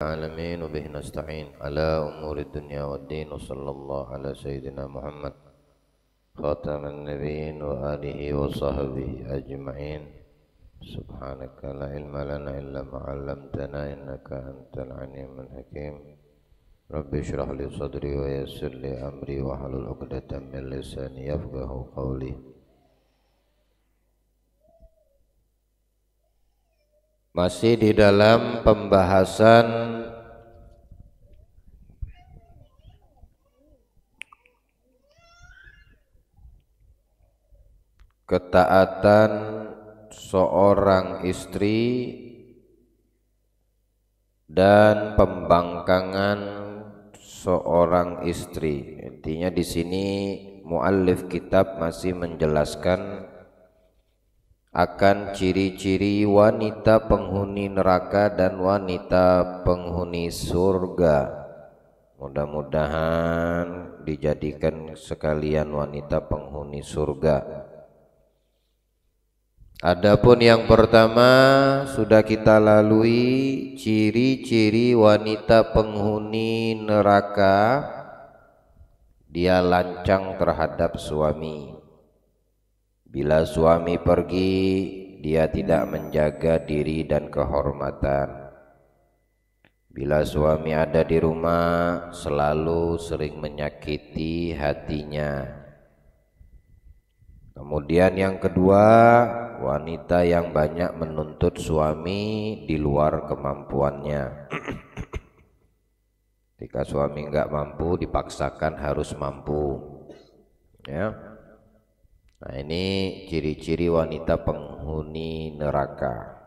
العالمين وبه نستعين على أمور الدنيا والدين وصلى الله على سيدنا محمد خاتم النبيين وآله وصحبه أجمعين. سبحانك لا علم لنا إلا ما علمتنا إنك أنت العليم الحكيم. رب اشرح لي صدري ويسر لي أمري واحلل عقدة من لساني يفقهوا قولي. Masih di dalam pembahasan ketaatan seorang istri dan pembangkangan seorang istri. Intinya di sini muallif kitab masih menjelaskan akan ciri-ciri wanita penghuni neraka dan wanita penghuni surga. Mudah-mudahan dijadikan sekalian wanita penghuni surga. Adapun yang pertama sudah kita lalui, ciri-ciri wanita penghuni neraka, dia lancang terhadap suami. Bila suami pergi, dia tidak menjaga diri dan kehormatan. Bila suami ada di rumah, selalu sering menyakiti hatinya. Kemudian yang kedua, wanita yang banyak menuntut suami di luar kemampuannya. Ketika suami enggak mampu, dipaksakan harus mampu. Ya. Nah, ini ciri-ciri wanita penghuni neraka.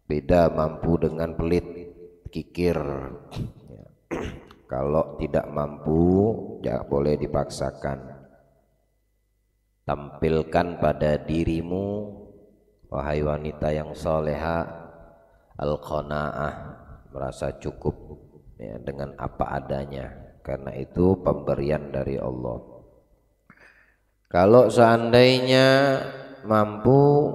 Beda mampu dengan pelit, kikir. Ya. Kalau tidak mampu, jangan boleh dipaksakan. Tampilkan pada dirimu, wahai wanita yang soleha, al-qanaah, merasa cukup ya, dengan apa adanya. Karena itu pemberian dari Allah. Kalau seandainya mampu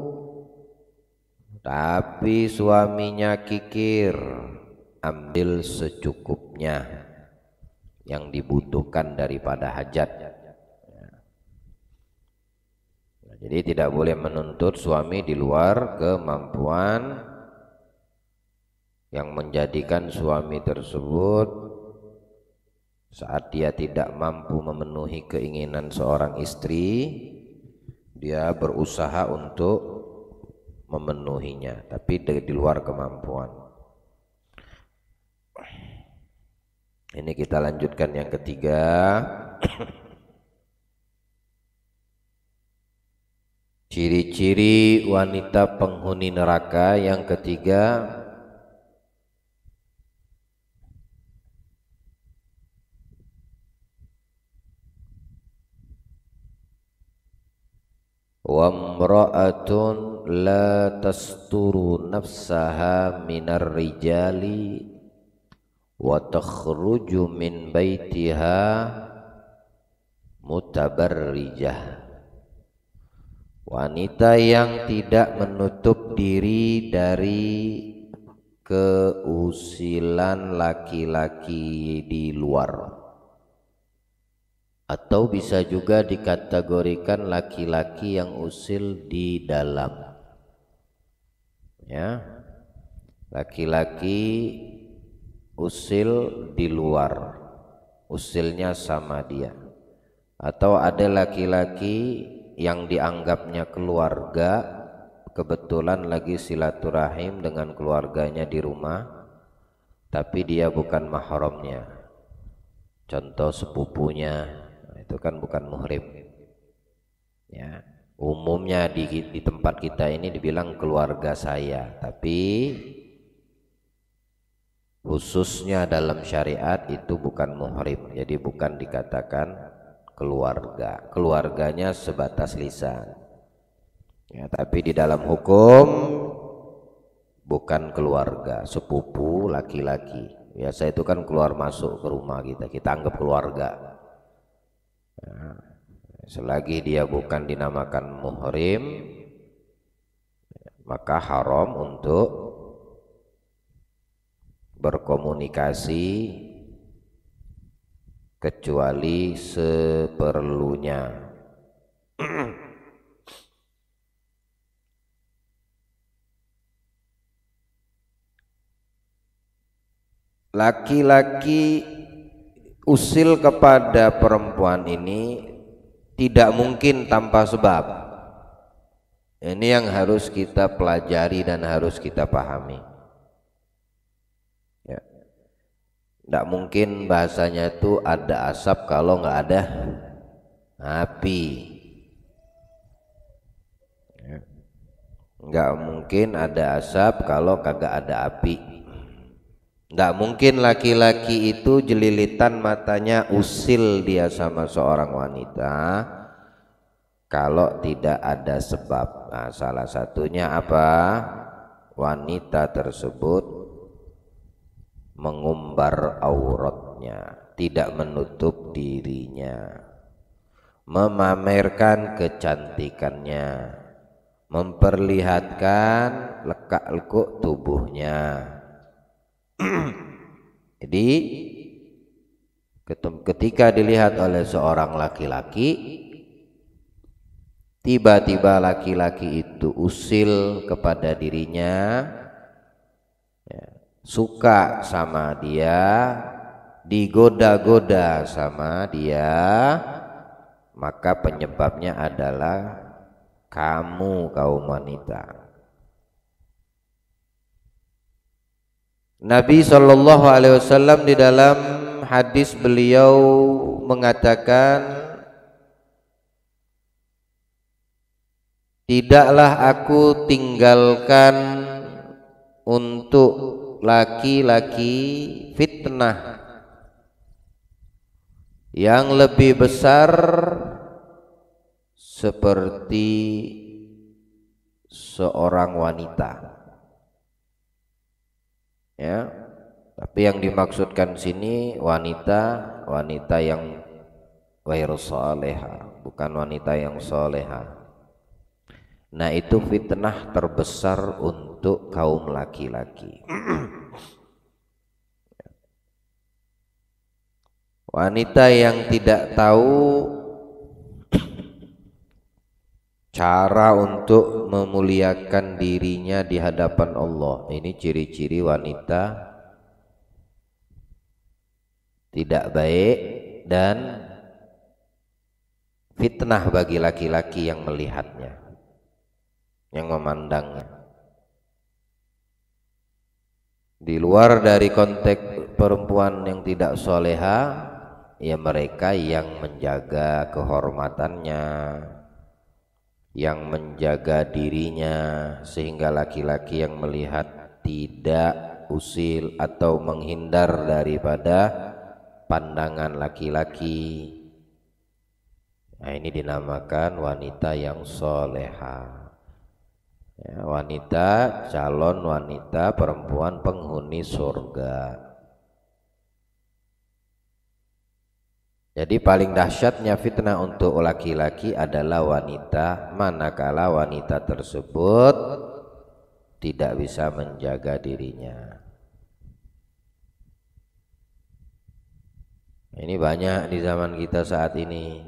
tapi suaminya kikir, ambil secukupnya yang dibutuhkan daripada hajat. Jadi tidak boleh menuntut suami di luar kemampuan yang menjadikan suami tersebut saat dia tidak mampu memenuhi keinginan seorang istri, dia berusaha untuk memenuhinya, tapi di luar kemampuan. Ini kita lanjutkan yang ketiga. Ciri-ciri wanita penghuni neraka yang ketiga, wamra'atun la tasturu nafsaha minar rijali wa takhruju min baitiha mutabarrijah. Wanita yang tidak menutup diri dari keusilan laki-laki di luar, atau bisa juga dikategorikan laki-laki yang usil di dalam. Ya, laki-laki usil di luar, usilnya sama dia. Atau ada laki-laki yang dianggapnya keluarga, kebetulan lagi silaturahim dengan keluarganya di rumah, tapi dia bukan mahramnya. Contoh sepupunya, itu kan bukan muhrim. Ya, umumnya di tempat kita ini dibilang keluarga saya, tapi khususnya dalam syariat itu bukan muhrim, jadi bukan dikatakan keluarga. Keluarganya sebatas lisan. Ya, tapi di dalam hukum bukan keluarga, sepupu laki-laki. Biasa itu kan keluar masuk ke rumah kita, kita anggap keluarga. Nah, selagi dia bukan dinamakan muhrim, maka haram untuk berkomunikasi kecuali seperlunya. Laki-laki usil kepada perempuan ini tidak mungkin tanpa sebab. Ini yang harus kita pelajari dan harus kita pahami. Ya. Tidak mungkin bahasanya itu ada asap kalau nggak ada api. Ya. Nggak mungkin ada asap kalau kagak ada api. Nggak mungkin laki-laki itu jelilitan matanya usil dia sama seorang wanita kalau tidak ada sebab. Nah, salah satunya apa? Wanita tersebut mengumbar auratnya, tidak menutup dirinya, memamerkan kecantikannya, memperlihatkan lekak-lekuk tubuhnya. Jadi ketika dilihat oleh seorang laki-laki, tiba-tiba laki-laki itu usil kepada dirinya, ya, suka sama dia, digoda-goda sama dia, maka penyebabnya adalah kamu kaum wanita. Nabi SAW di dalam hadis beliau mengatakan, tidaklah aku tinggalkan untuk laki-laki fitnah yang lebih besar seperti seorang wanita. Ya, tapi yang dimaksudkan sini wanita yang ghairu salihah, bukan wanita yang salihah. Nah, itu fitnah terbesar untuk kaum laki-laki. Wanita yang tidak tahu cara untuk memuliakan dirinya di hadapan Allah. Ini ciri-ciri wanita tidak baik dan fitnah bagi laki-laki yang melihatnya, yang memandangnya. Di luar dari konteks perempuan yang tidak soleha, ya mereka yang menjaga kehormatannya, yang menjaga dirinya, sehingga laki-laki yang melihat tidak usil atau menghindar daripada pandangan laki-laki. Nah, ini dinamakan wanita yang soleha, ya, wanita calon wanita perempuan penghuni surga. Jadi paling dahsyatnya fitnah untuk laki-laki adalah wanita, manakala wanita tersebut tidak bisa menjaga dirinya. Ini banyak di zaman kita saat ini.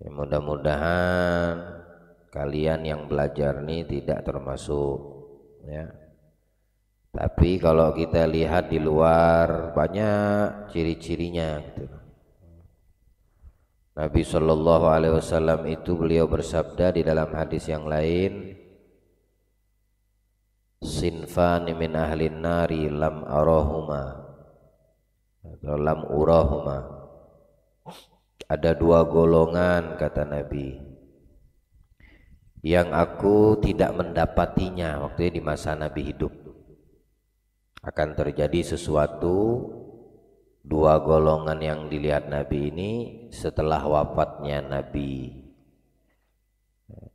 Ya, mudah-mudahan kalian yang belajar ini tidak termasuk, ya. Tapi kalau kita lihat di luar banyak ciri-cirinya gitu. Nabi SAW itu beliau bersabda di dalam hadis yang lain, sinfani min ahlin nari lam arahuma atau lam urahuma. Ada dua golongan kata Nabi yang aku tidak mendapatinya waktu di masa Nabi hidup. Akan terjadi sesuatu, dua golongan yang dilihat Nabi ini setelah wafatnya Nabi.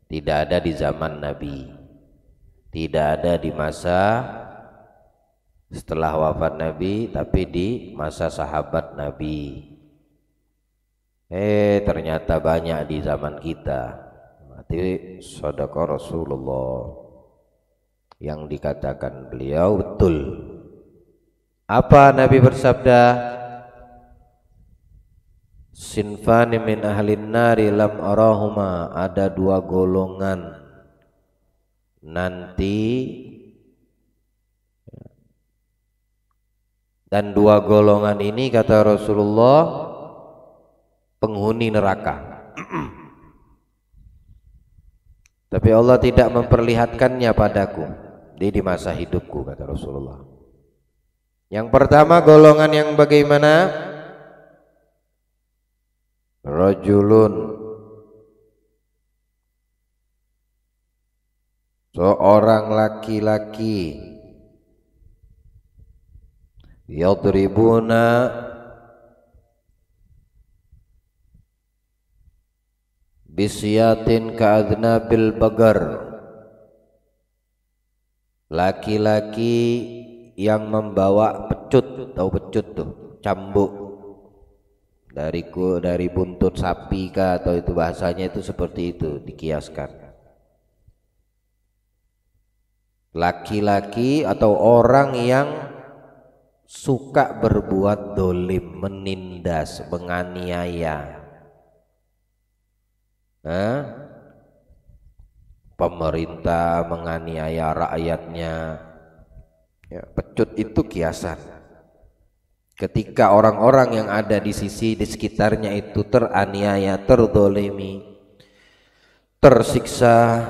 Tidak ada di zaman Nabi, tidak ada di masa setelah wafat Nabi, tapi di masa sahabat Nabi. Ternyata banyak di zaman kita. Berarti shadaqa Rasulullah, yang dikatakan beliau betul. Apa Nabi bersabda? Sinfani min ahlin nari lam arahuma, ada dua golongan nanti, dan dua golongan ini kata Rasulullah penghuni neraka. Tapi Allah tidak memperlihatkannya padaku di masa hidupku kata Rasulullah. Yang pertama golongan yang bagaimana? Rajulun, seorang laki-laki, yadribuna bisyatin ka'adnabil bagar, laki-laki yang membawa pecut, tahu pecut tuh, cambuk dari buntut sapi kah, atau itu bahasanya itu seperti itu dikiaskan. Laki-laki atau orang yang suka berbuat dolim, menindas, menganiaya pemerintah, menganiaya rakyatnya. Ya, pecut itu kiasan. Ketika orang-orang yang ada di sekitarnya itu teraniaya, terdolimi, tersiksa.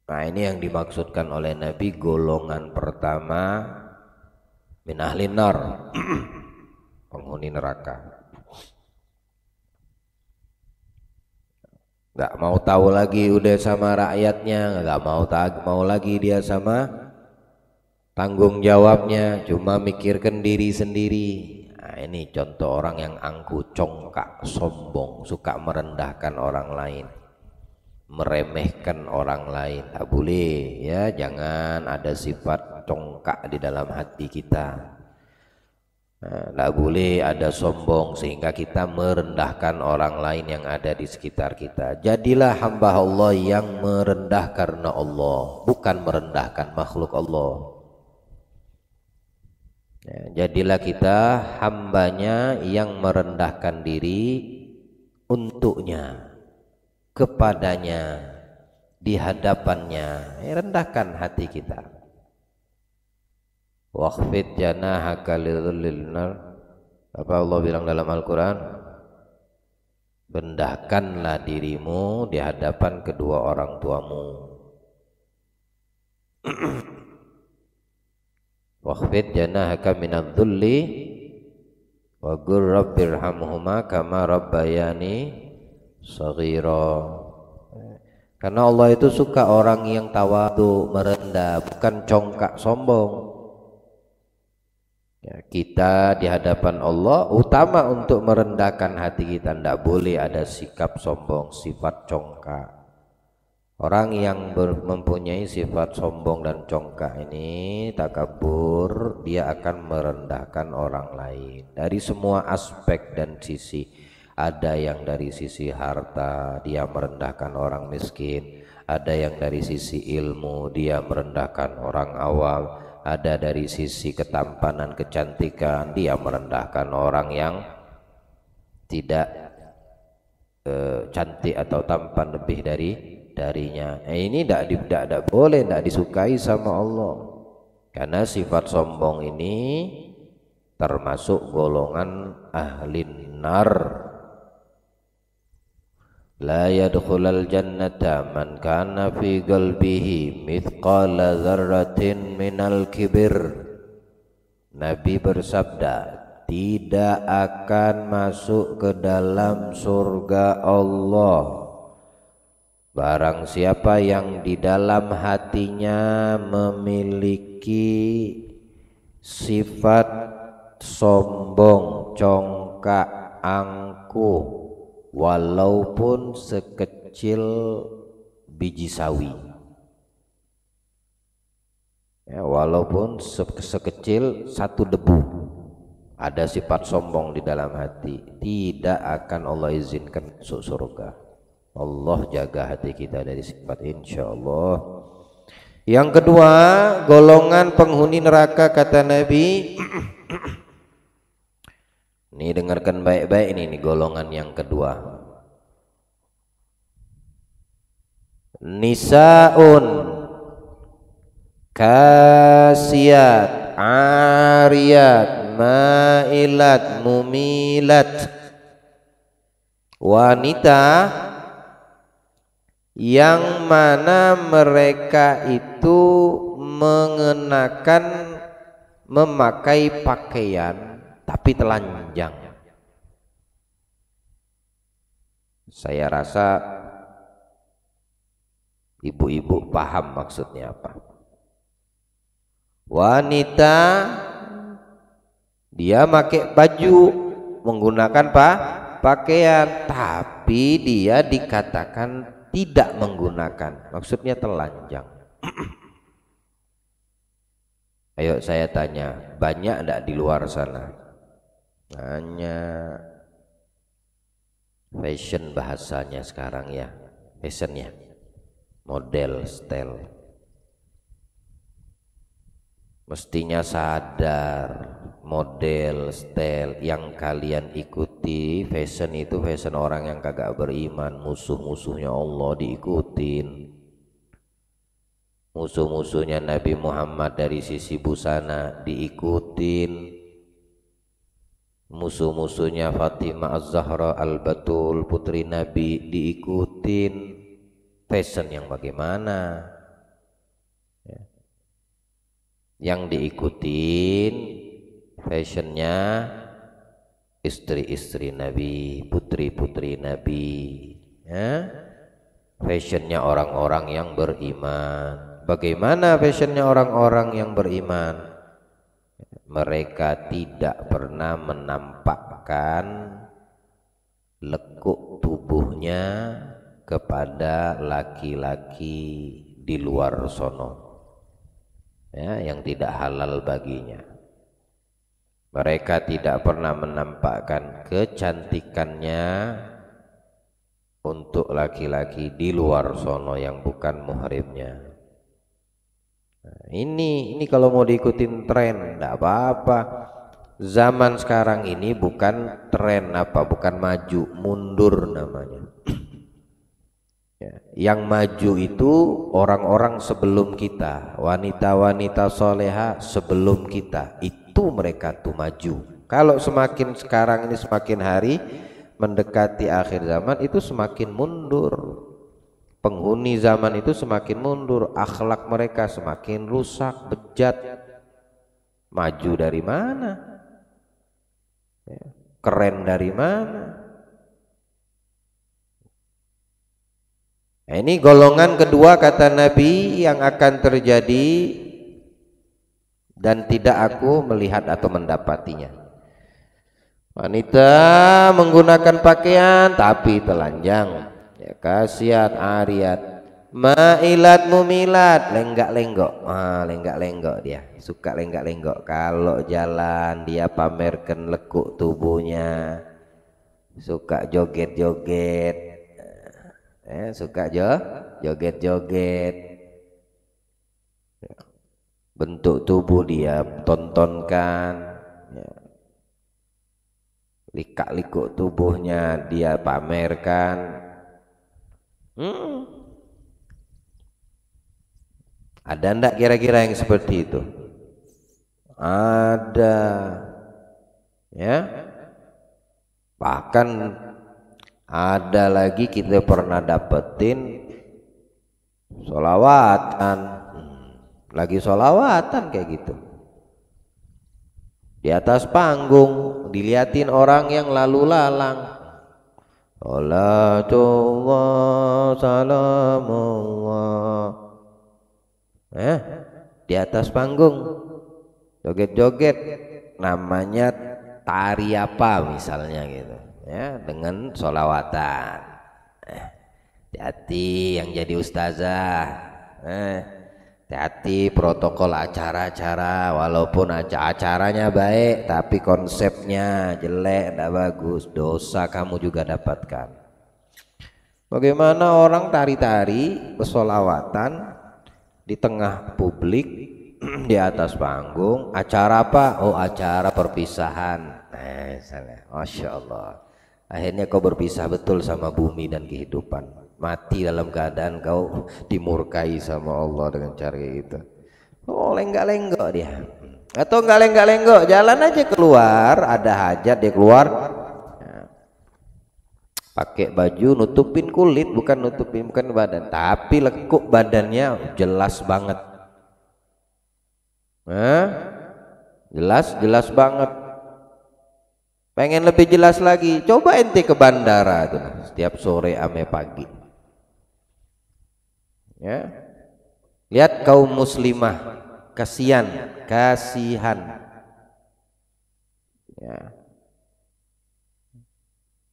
Nah ini yang dimaksudkan oleh Nabi, golongan pertama min ahlin nar, penghuni neraka. Gak mau tahu lagi udah sama rakyatnya, gak mau lagi dia sama tanggung jawabnya, cuma mikirkan diri sendiri. Nah, ini contoh orang yang angku, congkak, sombong, suka merendahkan orang lain, meremehkan orang lain. Tak boleh ya, jangan ada sifat congkak di dalam hati kita. Tak boleh ada sombong sehingga kita merendahkan orang lain yang ada di sekitar kita. Jadilah hamba Allah yang merendah karena Allah, bukan merendahkan makhluk Allah. Ya, jadilah kita hambanya yang merendahkan diri untuknya, kepadanya, di hadapannya. Rendahkan hati kita. Waqfid janahaka lidhillil nar. Apa Allah bilang dalam Al-Quran? Rendahkanlah dirimu di hadapan kedua orang tuamu. Waqfid janahaka minadh-dhulli wa qur rabbirhamhuma kama rabbayani shaghira. Karena Allah itu suka orang yang tawadhu, merendah, bukan congkak, sombong. Ya, kita di hadapan Allah utama untuk merendahkan hati kita, tidak boleh ada sikap sombong, sifat congkak. Orang yang mempunyai sifat sombong dan congkak ini, takabur, dia akan merendahkan orang lain dari semua aspek dan sisi. Ada yang dari sisi harta, dia merendahkan orang miskin. Ada yang dari sisi ilmu, dia merendahkan orang awam. Ada dari sisi ketampanan, kecantikan, dia merendahkan orang yang tidak cantik atau tampan lebih darinya. Ini tidak boleh, tidak disukai sama Allah. Karena sifat sombong ini termasuk golongan ahlin nar. La yadkhulul jannata man kana fi qalbihi mithqala dzarratin minal kibir. Nabi bersabda, tidak akan masuk ke dalam surga Allah barang siapa yang di dalam hatinya memiliki sifat sombong, congkak, angkuh, walaupun sekecil biji sawi. Ya, walaupun sekecil satu debu, ada sifat sombong di dalam hati, tidak akan Allah izinkan masuk surga. Allah jaga hati kita dari sifat, insya Allah. Yang kedua, golongan penghuni neraka kata Nabi. Ini dengarkan baik-baik ini golongan yang kedua. Nisaun kasiyat ariyat mailat mumilat. Wanita yang mana mereka itu mengenakan memakai pakaian tapi telanjang. Saya rasa ibu-ibu paham maksudnya apa. Wanita dia pakai baju, menggunakan pakaian, tapi dia dikatakan tidak menggunakan, maksudnya telanjang. Ayo saya tanya, banyak enggak di luar sana? Hanya fashion bahasanya sekarang ya, fashionnya, model, style. Mestinya sadar model, style yang kalian ikuti, fashion itu fashion orang yang kagak beriman, musuh-musuhnya Allah diikutin, musuh-musuhnya Nabi Muhammad dari sisi busana diikutin, musuh-musuhnya Fatimah Az-Zahra Al-Batul putri Nabi diikutin. Fashion yang bagaimana? Yang diikutin fashionnya istri-istri Nabi, putri-putri Nabi, ya? Fashionnya orang-orang yang beriman. Bagaimana fashionnya orang-orang yang beriman? Mereka tidak pernah menampakkan lekuk tubuhnya kepada laki-laki di luar sono, ya, yang tidak halal baginya. Mereka tidak pernah menampakkan kecantikannya untuk laki-laki di luar sono yang bukan muhrimnya. Nah, ini kalau mau diikutin tren enggak apa-apa. Zaman sekarang ini bukan tren bukan maju, mundur namanya. Ya, yang maju itu orang-orang sebelum kita, wanita-wanita soleha sebelum kita, itu mereka tuh maju. Kalau semakin sekarang ini semakin hari mendekati akhir zaman itu semakin mundur. Penghuni zaman itu semakin mundur, akhlak mereka semakin rusak, bejat. Maju dari mana? Ya, keren dari mana? Nah, ini golongan kedua kata Nabi yang akan terjadi dan tidak aku melihat atau mendapatinya. Wanita menggunakan pakaian tapi telanjang, ya, kasiat ariyat mailat mumilat, lenggak-lenggok. Lenggak-lenggok, dia suka lenggak-lenggok. Kalau jalan dia pamerkan lekuk tubuhnya, suka joget-joget. Suka joget-joget, bentuk tubuh dia tontonkan, ya. Likak-likuk tubuhnya dia pamerkan. Ada ndak kira-kira yang seperti itu? Ada, ya. Bahkan ada lagi kita pernah dapetin sholawatan, lagi sholawatan kayak gitu di atas panggung, diliatin orang yang lalu lalang, salatullah salamullah, di atas panggung joget-joget, namanya tari apa misalnya gitu, ya, dengan sholawatan. Hati-hati yang jadi ustazah, hati-hati protokol acara-acara, walaupun acaranya baik tapi konsepnya jelek, tidak bagus, dosa kamu juga dapatkan. Bagaimana orang tari-tari bersolawatan di tengah publik, di atas panggung, acara apa? Oh, acara perpisahan. Sana, Masya Allah. Akhirnya kau berpisah betul sama bumi dan kehidupan. Mati dalam keadaan kau dimurkai sama Allah dengan cara itu. Oh, lenggak-lenggok dia. Atau nggak lenggak-lenggok, jalan aja keluar, ada hajat dia keluar. Pakai baju nutupin kulit, bukan badan, tapi lekuk badannya jelas banget. Jelas banget. Pengen lebih jelas lagi, coba ente ke bandara tuh, setiap sore ame pagi. Ya. Lihat kaum muslimah, kasihan. Ya.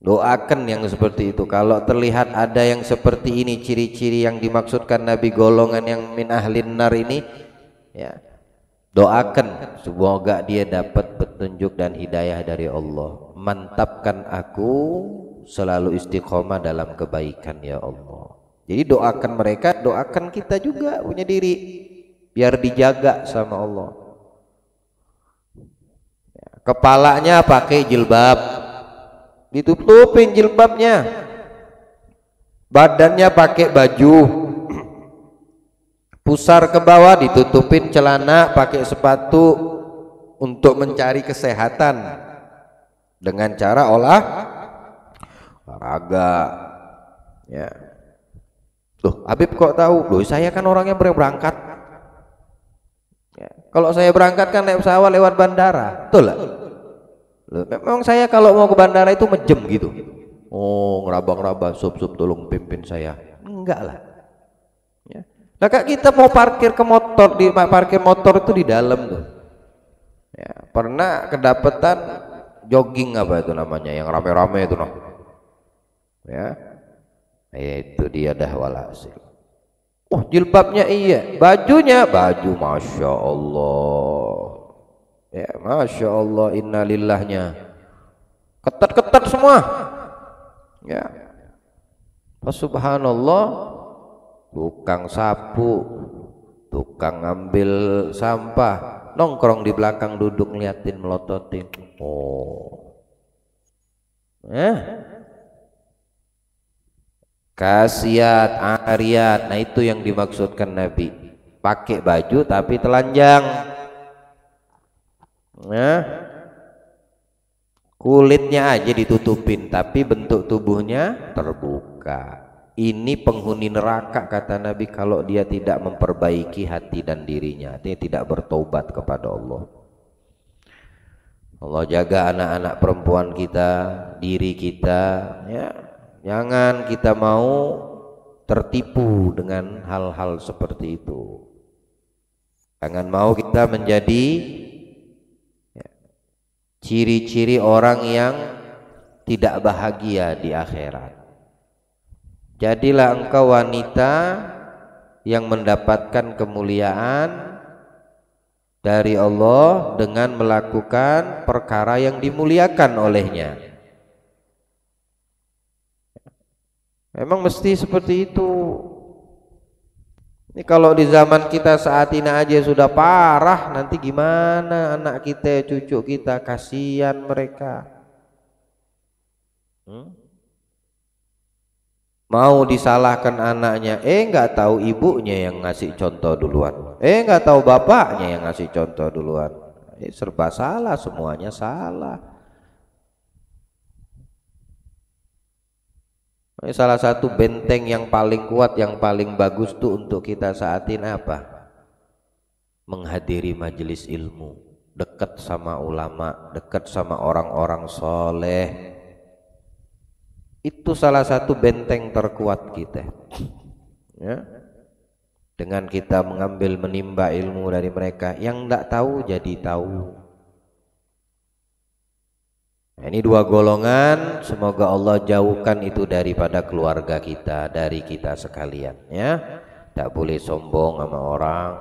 Doakan yang seperti itu. Kalau terlihat ada yang seperti ini, ciri-ciri yang dimaksudkan Nabi, golongan yang min ahlin nar ini, ya, doakan semoga dia dapat petunjuk dan hidayah dari Allah. Mantapkan aku selalu istiqomah dalam kebaikan ya Allah. Jadi doakan mereka, doakan kita juga punya diri biar dijaga sama Allah. Kepalanya pakai jilbab, ditutupin jilbabnya. Badannya pakai baju, pusar ke bawah, ditutupin celana, pakai sepatu untuk mencari kesehatan dengan cara olahraga. Ya. Loh, Habib kok tahu? Loh, saya kan orangnya berangkat. Ya. Kalau saya berangkat kan naik pesawat lewat bandara, betul lah. Loh, memang saya kalau mau ke bandara itu mejem gitu. Oh, ngeraba-ngeraba, sup tolong pimpin saya. Enggak lah. Ya. Nah, kak kita mau parkir ke motor, di parkir motor itu di dalam tuh. Ya, pernah kedapetan jogging apa itu namanya, yang rame-rame itu noh. Ya. Itu dia dah walhasil. Oh, jilbabnya iya, bajunya baju Masya Allah. Ya, Masya Allah, innalillahnya ketat-ketat semua. Ya, subhanallah. Tukang sapu, tukang ngambil sampah, nongkrong di belakang duduk ngeliatin, melototin. Oh, kasiat, ariyat. Nah, itu yang dimaksudkan Nabi. Pakai baju tapi telanjang. Nah, kulitnya aja ditutupin tapi bentuk tubuhnya terbuka. Ini penghuni neraka kata Nabi kalau dia tidak memperbaiki hati dan dirinya, artinya tidak bertobat kepada Allah. Allah jaga anak-anak perempuan kita, diri kita, ya. Jangan kita mau tertipu dengan hal-hal seperti itu. Jangan mau kita menjadi ciri-ciri orang yang tidak bahagia di akhirat. Jadilah engkau wanita yang mendapatkan kemuliaan dari Allah dengan melakukan perkara yang dimuliakan olehnya. Memang mesti seperti itu. Ini kalau di zaman kita saat ini aja sudah parah, nanti gimana anak kita, cucu kita, kasihan mereka. Mau disalahkan anaknya, nggak tahu ibunya yang ngasih contoh duluan, nggak tahu bapaknya yang ngasih contoh duluan. Serba salah, semuanya salah. Salah satu benteng yang paling kuat, yang paling bagus tuh untuk kita saat ini apa? Menghadiri majelis ilmu, dekat sama ulama, dekat sama orang-orang soleh. Itu salah satu benteng terkuat kita. Ya. Dengan kita mengambil, menimba ilmu dari mereka, yang tidak tahu jadi tahu. Nah, ini dua golongan, semoga Allah jauhkan itu daripada keluarga kita, dari kita sekalian, ya. Tak boleh sombong sama orang,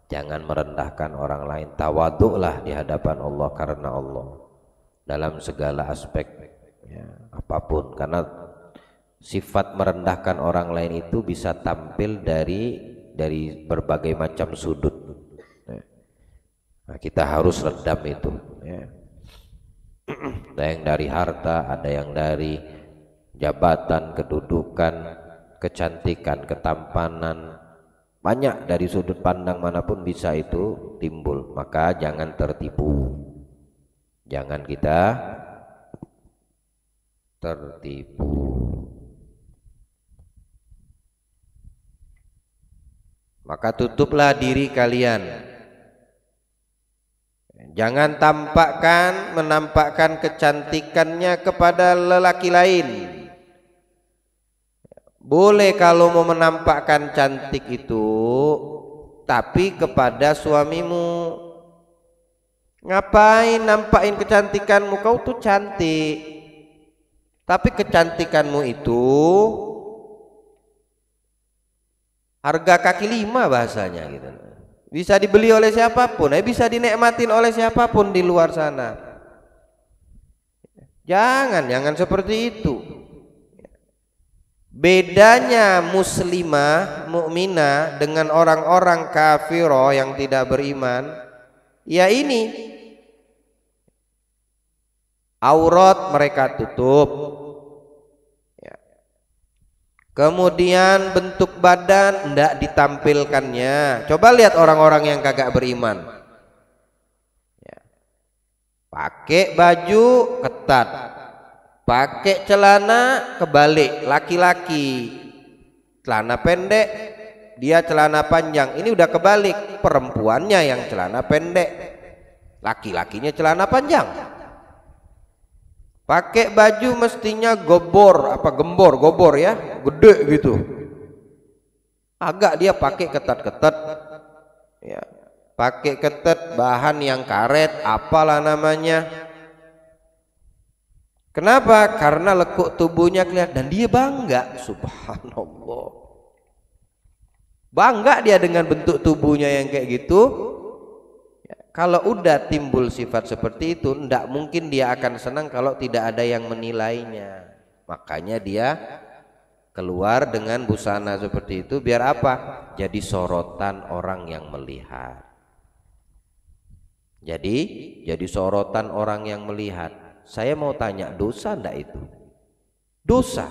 jangan merendahkan orang lain, tawaduklah di hadapan Allah karena Allah dalam segala aspek, ya, apapun, karena sifat merendahkan orang lain itu bisa tampil dari berbagai macam sudut. Nah, kita harus redam itu, ya. Ada yang dari harta, ada yang dari jabatan, kedudukan, kecantikan, ketampanan, banyak dari sudut pandang manapun bisa itu timbul. Maka jangan tertipu, jangan kita tertipu. Maka tutuplah diri kalian. Jangan menampakkan kecantikannya kepada lelaki lain. Boleh kalau mau menampakkan cantik itu, tapi kepada suamimu. Ngapain nampakin kecantikanmu? Kau tuh cantik, tapi kecantikanmu itu harga kaki lima bahasanya gitu. Bisa dibeli oleh siapapun, bisa dinikmatin oleh siapapun di luar sana. Jangan seperti itu. Bedanya muslimah, mukminah dengan orang-orang kafirah yang tidak beriman, ya ini aurat mereka tutup. Kemudian bentuk badan tidak ditampilkannya. Coba lihat orang-orang yang kagak beriman, pakai baju ketat, pakai celana kebalik. Laki-laki celana pendek, dia celana panjang. Ini udah kebalik, perempuannya yang celana pendek, laki-lakinya celana panjang. Pakai baju mestinya gobor ya, gede gitu. Agak dia pakai ketat-ketat, ya, pakai ketat bahan yang karet, apalah namanya. Kenapa? Karena lekuk tubuhnya kelihatan dan dia bangga, subhanallah. Bangga dia dengan bentuk tubuhnya yang kayak gitu. Kalau udah timbul sifat seperti itu, tidak mungkin dia akan senang kalau tidak ada yang menilainya. Makanya dia keluar dengan busana seperti itu biar apa? Jadi sorotan orang yang melihat. Jadi sorotan orang yang melihat. Saya mau tanya, dosa enggak itu? Dosa.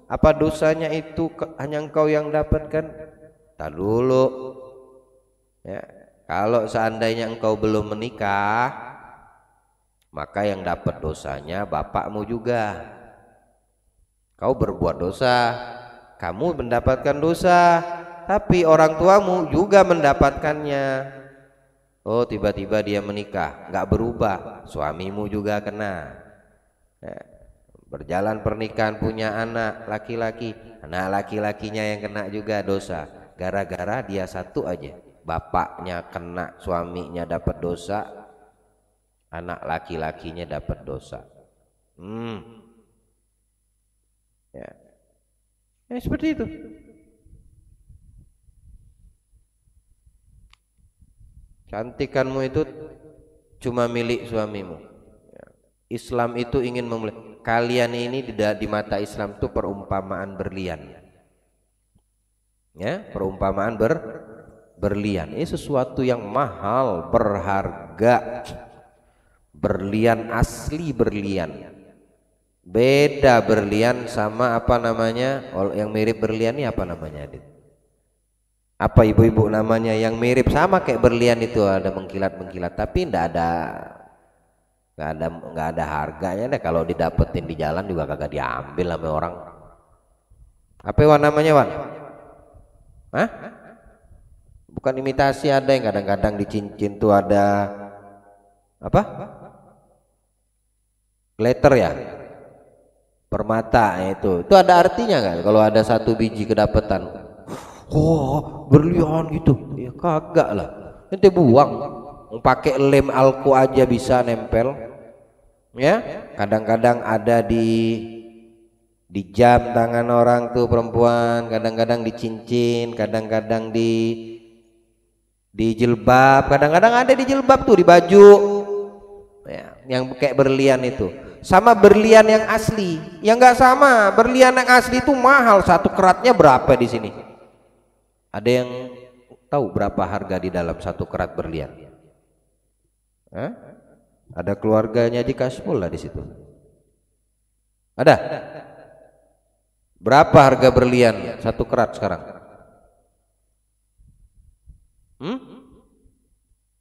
Apa dosanya itu hanya engkau yang dapatkan? Tar dulu. Ya. Kalau seandainya engkau belum menikah, maka yang dapat dosanya bapakmu juga. Kau berbuat dosa, kamu mendapatkan dosa, tapi orang tuamu juga mendapatkannya. Oh, tiba-tiba dia menikah, nggak berubah, suamimu juga kena. Berjalan pernikahan punya anak laki-laki, anak laki-lakinya yang kena juga dosa. Gara-gara dia satu aja. Bapaknya kena, suaminya dapat dosa, anak laki-lakinya dapat dosa. Ya. Seperti itu. Cantikanmu itu cuma milik suamimu. Islam itu ingin memulai. Kalian ini di mata Islam itu perumpamaan berlian. Ya, perumpamaan berlian ini sesuatu yang mahal, berharga. Berlian asli berlian. Beda berlian sama apa namanya? Yang mirip berlian ini apa namanya? Apa ibu-ibu namanya yang mirip sama kayak berlian itu, ada mengkilat-mengkilat tapi nggak ada harganya deh. Kalau didapetin di jalan juga kagak diambil sama orang. Apa Wan namanya Wan? Hah? Bukan imitasi, ada yang kadang-kadang di cincin tuh ada apa? Glitter ya, permata itu ada artinya nggak? Kalau ada satu biji kedapetan, oh berlian gitu, ya kagak lah, nanti buang. Pakai lem alko aja bisa nempel, ya. Kadang-kadang ada di jam tangan orang tuh perempuan, kadang-kadang di cincin, kadang-kadang di jilbab, kadang-kadang ada di jilbab tuh, di baju ya, yang kayak berlian itu. Sama berlian yang asli, yang nggak sama. Berlian yang asli itu mahal, satu keratnya berapa di sini? Ada yang tahu berapa harga di dalam satu kerat berlian? Hah? Ada keluarganya Haji Kasmul lah di situ. Ada? Berapa harga berlian satu kerat sekarang?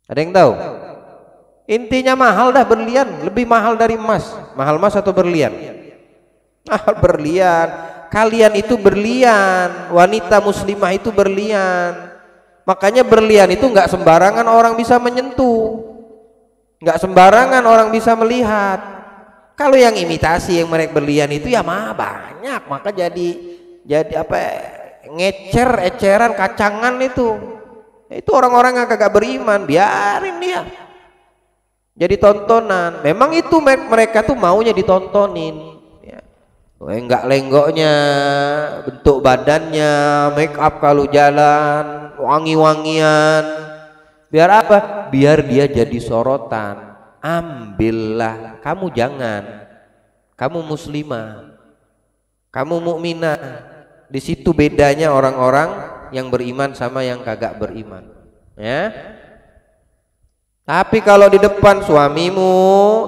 Ada yang tahu? Intinya mahal dah berlian, lebih mahal dari emas. Mahal emas atau berlian? Mahal berlian. Kalian itu berlian, wanita muslimah itu berlian. Makanya berlian itu nggak sembarangan orang bisa menyentuh, nggak sembarangan orang bisa melihat. Kalau yang imitasi, yang merek berlian itu ya mah banyak, maka jadi apa, ngecer, eceran, kacangan itu orang-orang yang kagak beriman, biarin dia jadi tontonan. Memang itu mereka tuh maunya ditontonin ya. Enggak lenggoknya, bentuk badannya, make up kalau jalan, wangi-wangian, biar apa? Biar dia jadi sorotan. Ambillah, kamu jangan. Kamu muslimah, kamu mukminah. Di situ bedanya orang-orang yang beriman sama yang kagak beriman ya. Tapi kalau di depan suamimu,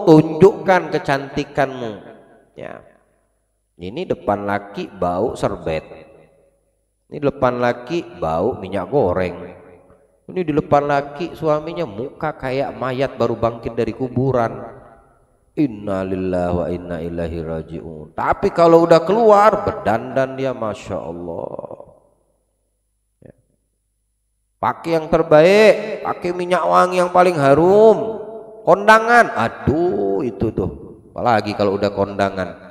tunjukkan kecantikanmu ya. Ini depan laki bau serbet, ini depan laki bau minyak goreng, ini di depan laki suaminya muka kayak mayat baru bangkit dari kuburan. Inna lillahi wa inna ilaihi raji'un. Tapi kalau udah keluar berdandan dia, masya Allah, pakai yang terbaik, pakai minyak wangi yang paling harum, kondangan, aduh itu tuh. Apalagi kalau udah kondangan,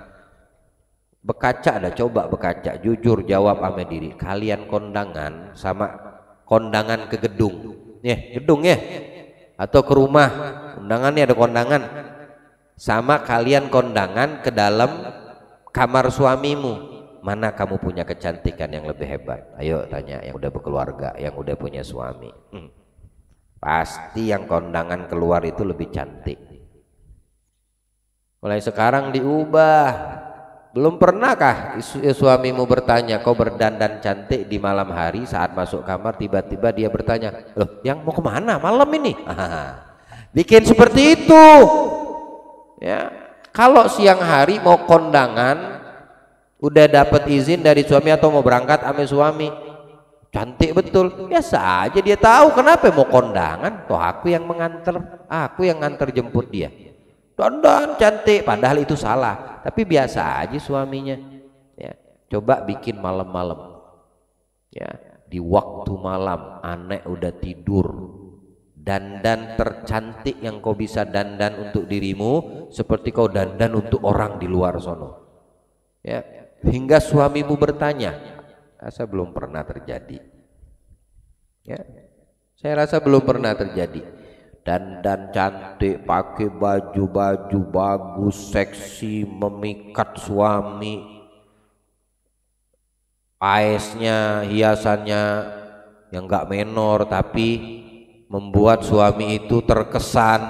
bekaca dah, coba bekaca, jujur jawab sama diri, kalian kondangan sama kondangan ke gedung ya, gedung ya, atau ke rumah, undangannya ada kondangan, sama kalian kondangan ke dalam kamar suamimu, mana kamu punya kecantikan yang lebih hebat? Ayo tanya yang udah berkeluarga, yang udah punya suami. Pasti yang kondangan keluar itu lebih cantik. Mulai sekarang diubah. Belum pernahkah suamimu bertanya, kau berdandan cantik di malam hari, saat masuk kamar tiba-tiba dia bertanya, loh yang mau kemana malam ini? Bikin seperti itu ya. Kalau siang hari mau kondangan, udah dapat izin dari suami atau mau berangkat sama suami, cantik betul, biasa aja dia tahu kenapa mau kondangan, toh aku yang mengantar, aku yang nganter jemput dia, dandan cantik, padahal itu salah, tapi biasa aja suaminya ya. Coba bikin malam-malam ya, di waktu malam anek udah tidur, dandan tercantik yang kau bisa dandan untuk dirimu seperti kau dandan untuk orang di luar sono ya, hingga suamimu bertanya. Rasa belum pernah terjadi ya, saya rasa belum pernah terjadi. Dandan cantik, pakai baju-baju bagus, seksi, memikat suami, paesnya, hiasannya yang enggak menor tapi membuat suami itu terkesan,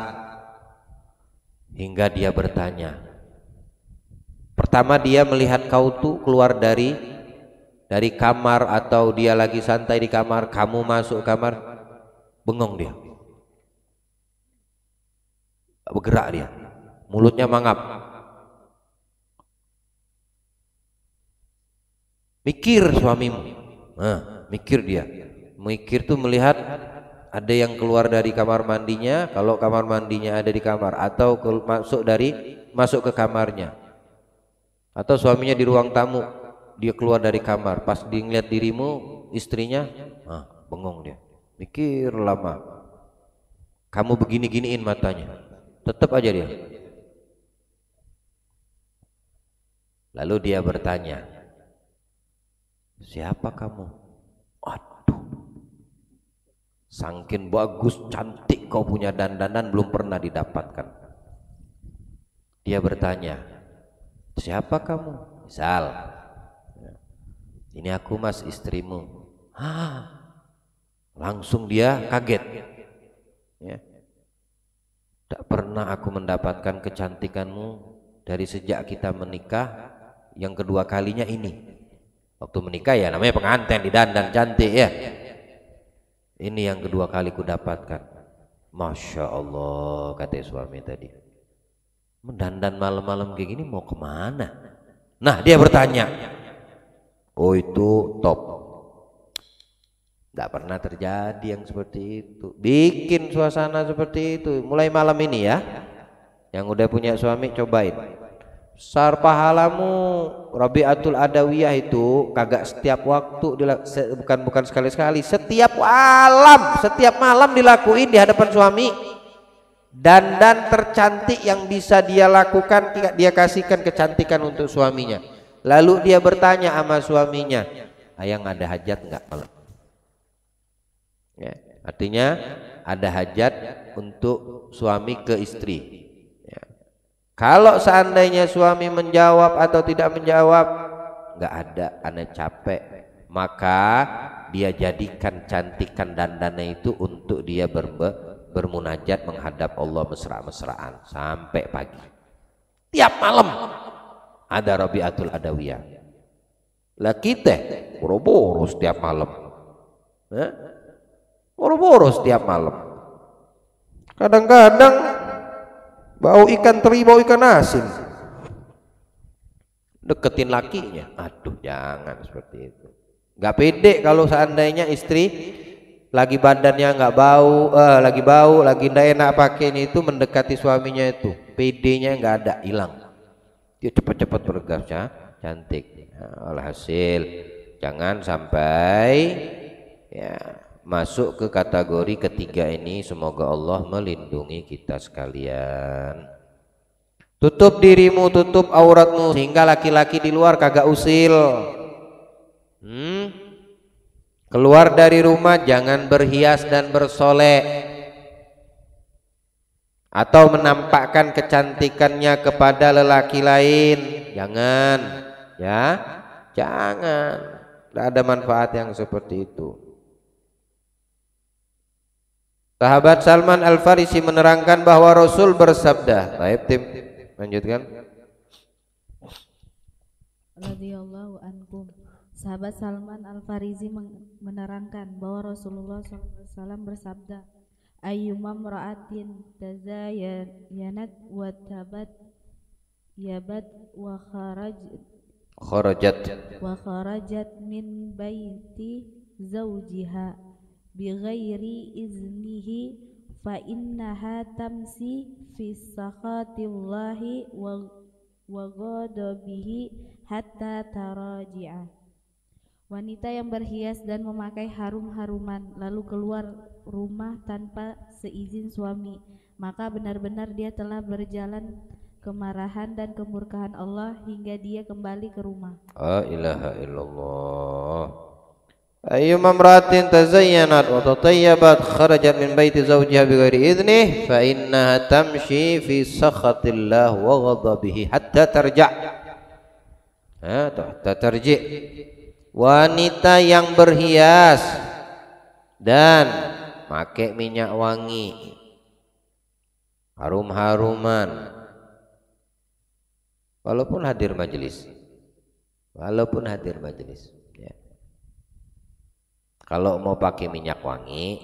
hingga dia bertanya. Pertama dia melihat kau tuh keluar dari kamar, atau dia lagi santai di kamar, kamu masuk kamar, bengong dia, bergerak dia, mulutnya mangap, mikir suamimu. Mikir dia, mikir tuh melihat ada yang keluar dari kamar mandinya, kalau kamar mandinya ada di kamar, atau masuk ke kamarnya, atau suaminya di ruang tamu, dia keluar dari kamar, pas dia ngeliat dirimu, istrinya, bengong dia, mikir lama, kamu begini-giniin matanya, tetap aja dia. Lalu dia bertanya, siapa kamu? Aduh, sangkin bagus cantik kau punya dandanan belum pernah didapatkan. Dia bertanya, siapa kamu? Misal, ini aku mas, istrimu. Langsung dia kaget ya. Tak pernah aku mendapatkan kecantikanmu dari sejak kita menikah, yang kedua kalinya ini. Waktu menikah ya namanya pengantin, didandan cantik ya. Ini yang kedua kali ku dapatkan. Masya Allah, kata suami tadi. Mendandan malam-malam kayak gini mau kemana? Nah dia bertanya. Oh itu top. Tidak pernah terjadi yang seperti itu. Bikin suasana seperti itu. Mulai malam ini ya. Yang udah punya suami cobain. Besar pahalamu. Rabi'atul Adawiyah itu kagak setiap waktu bukan sekali-sekali, setiap malam dilakuin di hadapan suami. Dan tercantik yang bisa dia lakukan, dia kasihkan kecantikan untuk suaminya. Lalu dia bertanya sama suaminya, "Ayang ada hajat enggak malam?" Ya, artinya ada hajat untuk suami ke istri. Ya. Kalau seandainya suami menjawab atau tidak menjawab, nggak ada, ana capek, maka dia jadikan cantikan dandannya itu untuk dia bermunajat menghadap Allah mesra-mesraan sampai pagi. Tiap malam ada Rabi'atul Adawiyah. Lah kita boro-boro setiap malam. Boro-boro setiap malam. Kadang-kadang bau ikan teri, bau ikan asin. Deketin lakinya. Aduh, jangan seperti itu. Gak pede kalau seandainya istri lagi badannya nggak bau, lagi ndak enak pakai ini itu mendekati suaminya itu. Pedenya nggak ada, hilang. Dia cepat-cepat bergegas cantik. Nah, alhasil jangan sampai ya masuk ke kategori ketiga ini. Semoga Allah melindungi kita sekalian. Tutup dirimu, tutup auratmu sehingga laki-laki di luar kagak usil. Keluar dari rumah jangan berhias dan bersolek atau menampakkan kecantikannya kepada lelaki lain. Jangan, ya, jangan. Tidak ada manfaat yang seperti itu. Sahabat Salman Al-Farisi menerangkan bahwa Rasul bersabda. Baik, tim, lanjutkan. Radhiyallahu ankum. Sahabat Salman Al-Farisi menerangkan bahwa Rasulullah SAW bersabda, ayyuma mra'atin tazayanat wa tabat yabat wa kharajat min baiti zawjiha bighairi iznihi fa innaha tamsi fi sakhatillahi wa ghadabihi hatta taraji'a. Wanita yang berhias dan memakai harum-haruman lalu keluar rumah tanpa seizin suami, maka benar-benar dia telah berjalan kemarahan dan kemurkaan Allah hingga dia kembali ke rumah. La ilaha illallah. Ayyuma imra'atin tazayyanat wa tatayyabat kharajat min baiti zawjiha bighairi idnih fa innaha tamshi fi sakhatillah wa ghadabihi hatta tarja'. Hatta tarji'. Wanita yang berhias dan pakai minyak wangi, harum-haruman, walaupun hadir majelis, ya. Kalau mau pakai minyak wangi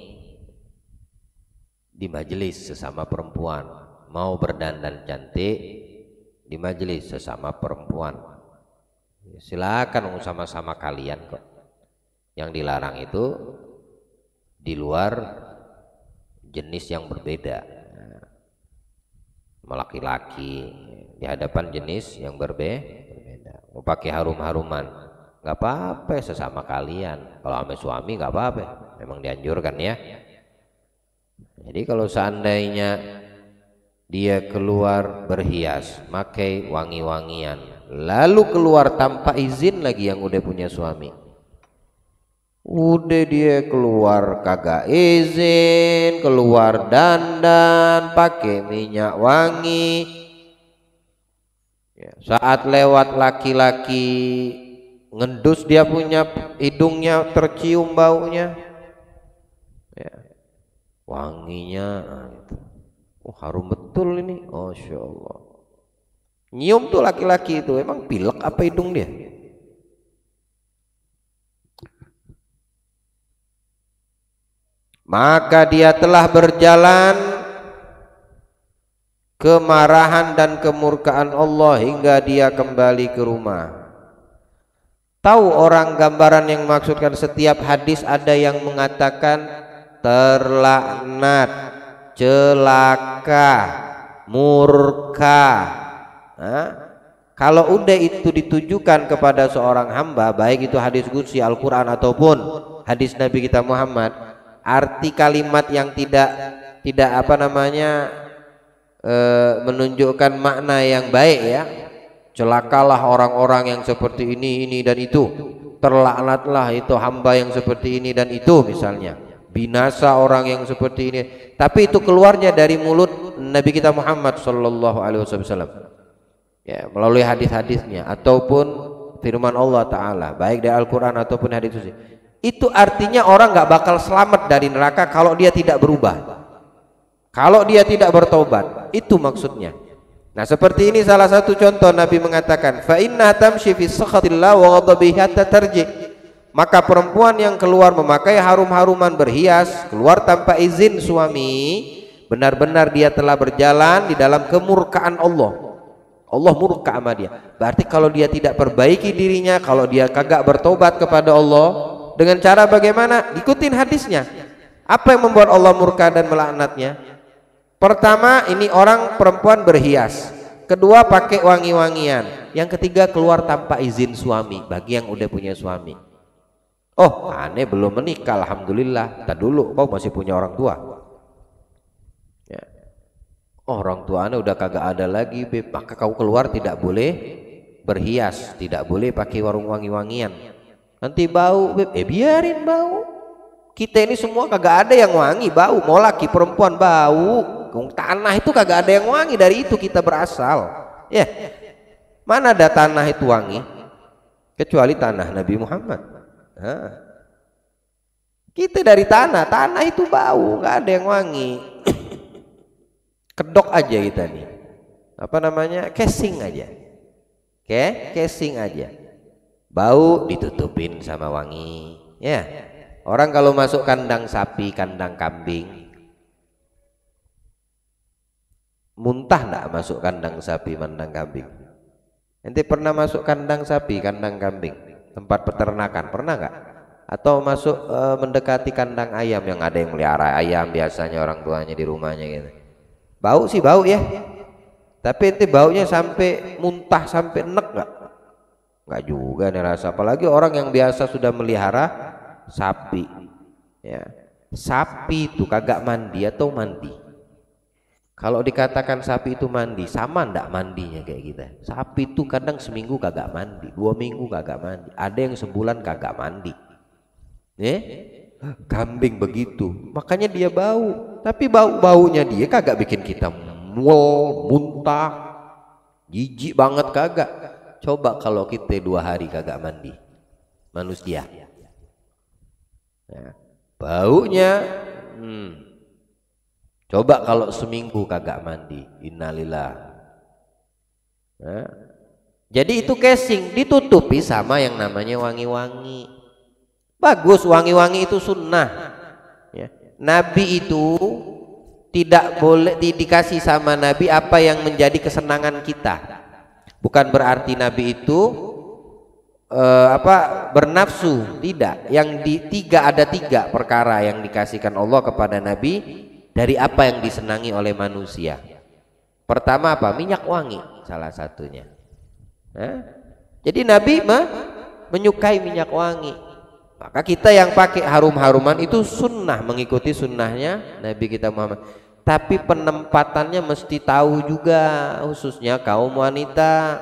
di majelis sesama perempuan, mau berdandan cantik di majelis sesama perempuan, silakan sama-sama kalian kok. Yang dilarang itu di luar jenis yang berbeda, laki-laki di hadapan jenis yang berbeda. Mau pakai harum-haruman nggak apa-apa sesama kalian. Kalau sama suami nggak apa-apa, memang dianjurkan ya. Jadi kalau seandainya dia keluar berhias, pakai wangi-wangian, lalu keluar tanpa izin lagi yang udah punya suami, udah dia keluar kagak izin, keluar dandan pakai minyak wangi, ya, saat lewat laki-laki ngendus dia punya hidungnya tercium baunya, ya, wanginya, oh harum betul ini, Masya Allah. Nyium tuh laki-laki itu emang pilek apa hidung dia? maka dia telah berjalan kemarahan dan kemurkaan Allah hingga dia kembali ke rumah. Tahu orang gambaran yang maksudkan setiap hadis ada yang mengatakan terlaknat, celaka, murka. Nah, kalau udah itu ditujukan kepada seorang hamba, baik itu hadis qudsi Al-Quran ataupun hadis Nabi kita Muhammad, arti kalimat yang tidak menunjukkan makna yang baik ya. Celakalah orang-orang yang seperti ini dan itu, terlaknatlah itu hamba yang seperti ini dan itu, misalnya binasa orang yang seperti ini, tapi itu keluarnya dari mulut Nabi kita Muhammad sallallahu alaihi wasallam ya, melalui hadis-hadisnya ataupun firman Allah Ta'ala baik dari Al-Quran ataupun hadis suci. Itu artinya orang nggak bakal selamat dari neraka kalau dia tidak berubah, kalau dia tidak bertobat. Itu maksudnya. Nah seperti ini salah satu contoh Nabi mengatakan fa inna tamshi fi sakhatillah wa ghadabihi hatta tarji. Maka perempuan yang keluar memakai harum-haruman berhias, keluar tanpa izin suami, benar-benar dia telah berjalan di dalam kemurkaan Allah. Allah murka sama dia. Berarti kalau dia tidak perbaiki dirinya, kalau dia kagak bertobat kepada Allah, dengan cara bagaimana? Ikutin hadisnya. Apa yang membuat Allah murka dan melaknatnya? Pertama, ini orang perempuan berhias. Kedua, pakai wangi-wangian. Yang ketiga, keluar tanpa izin suami. Bagi yang udah punya suami. Oh, aneh belum menikah, alhamdulillah. Tak dulu, kau masih punya orang tua. Ya. Oh, orang tua aneh udah kagak ada lagi, beb. Maka kau keluar tidak boleh berhias, tidak boleh pakai warung wangi-wangian. Nanti bau, beb. Biarin bau. Kita ini semua kagak ada yang wangi, bau. Mau laki perempuan bau. Tanah itu kagak ada yang wangi, dari itu kita berasal. Ya, mana ada tanah itu wangi? Kecuali tanah Nabi Muhammad. Nah, kita dari tanah, tanah itu bau, nggak ada yang wangi. Kedok aja kita nih. Apa namanya? Casing aja. Casing aja. Bau ditutupin sama wangi. Ya. Orang kalau masuk kandang sapi, kandang kambing, muntah enggak masuk kandang sapi, kandang kambing? Ente pernah masuk kandang sapi, kandang kambing, tempat peternakan, pernah enggak? Atau masuk mendekati kandang ayam yang ada yang melihara ayam biasanya orang tuanya di rumahnya gitu. Bau sih bau ya. Tapi ente baunya sampai muntah, sampai enek enggak? Enggak juga nih rasa, apalagi orang yang biasa sudah melihara sapi. Ya. Sapi itu kagak mandi atau mandi? Kalau dikatakan sapi itu mandi, sama ndak mandinya kayak kita? Sapi itu kadang seminggu kagak mandi, 2 minggu kagak mandi, ada yang sebulan kagak mandi. Kambing begitu, makanya dia bau. Tapi baunya dia kagak bikin kita mual, muntah, jijik banget kagak. Coba kalau kita 2 hari kagak mandi, manusia. Ya, baunya. Coba kalau seminggu kagak mandi, innalillah. Nah, jadi itu casing ditutupi sama yang namanya wangi-wangi. Bagus, wangi-wangi itu sunnah. Ya. Nabi itu tidak boleh dikasih sama Nabi apa yang menjadi kesenangan kita. Bukan berarti Nabi itu bernafsu, tidak. Yang ada tiga perkara yang dikasihkan Allah kepada Nabi dari apa yang disenangi oleh manusia. Pertama apa? Minyak wangi salah satunya. Jadi Nabi menyukai minyak wangi. Maka kita yang pakai harum-haruman itu sunnah, mengikuti sunnahnya Nabi kita Muhammad. Tapi penempatannya mesti tahu juga, khususnya kaum wanita.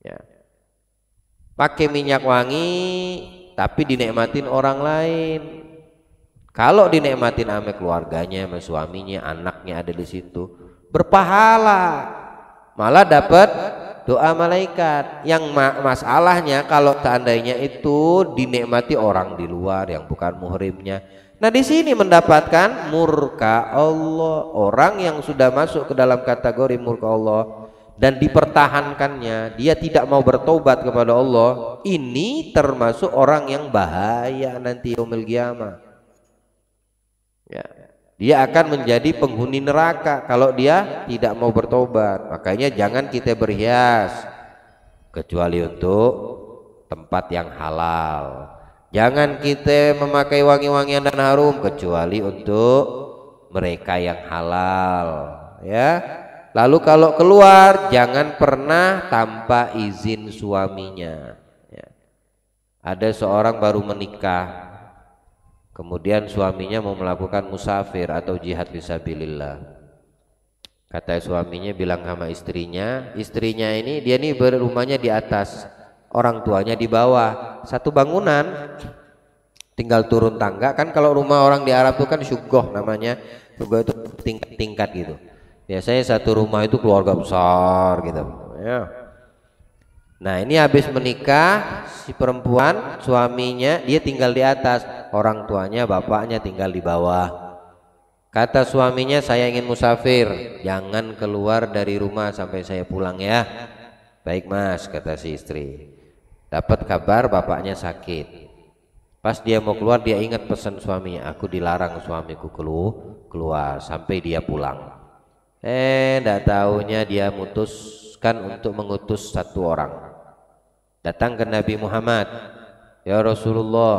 Ya. Pakai minyak wangi tapi dinikmatin orang lain. Kalau dinikmatin sama keluarganya, sama suaminya, anaknya ada di situ, berpahala, malah dapat doa malaikat. Yang masalahnya kalau seandainya itu dinikmati orang di luar yang bukan muhrimnya. Nah di sini mendapatkan murka Allah, orang yang sudah masuk ke dalam kategori murka Allah dan dipertahankannya, dia tidak mau bertobat kepada Allah. Ini termasuk orang yang bahaya nanti yaumil qiyamah. Ya, dia akan menjadi penghuni neraka kalau dia tidak mau bertobat. Makanya jangan kita berhias kecuali untuk tempat yang halal. Jangan kita memakai wangi-wangian dan harum kecuali untuk mereka yang halal, ya. Lalu kalau keluar jangan pernah tanpa izin suaminya, ya. Ada seorang baru menikah, kemudian suaminya mau melakukan musafir atau jihad fisabilillah. Kata suaminya bilang sama istrinya ini dia nih berumahnya di atas, orang tuanya di bawah, satu bangunan, tinggal turun tangga. Kan kalau rumah orang di Arab itu kan syugoh namanya, syugoh itu tingkat-tingkat gitu. Biasanya satu rumah itu keluarga besar gitu, ya. Nah ini habis menikah si perempuan, suaminya dia tinggal di atas, orang tuanya bapaknya tinggal di bawah. Kata suaminya, saya ingin musafir, jangan keluar dari rumah sampai saya pulang ya. Baik mas, kata si istri. Dapat kabar bapaknya sakit. Pas dia mau keluar dia ingat pesan suaminya, aku dilarang suamiku keluar sampai dia pulang. Tidak taunya dia memutuskan untuk mengutus satu orang. Datang ke Nabi Muhammad, ya Rasulullah,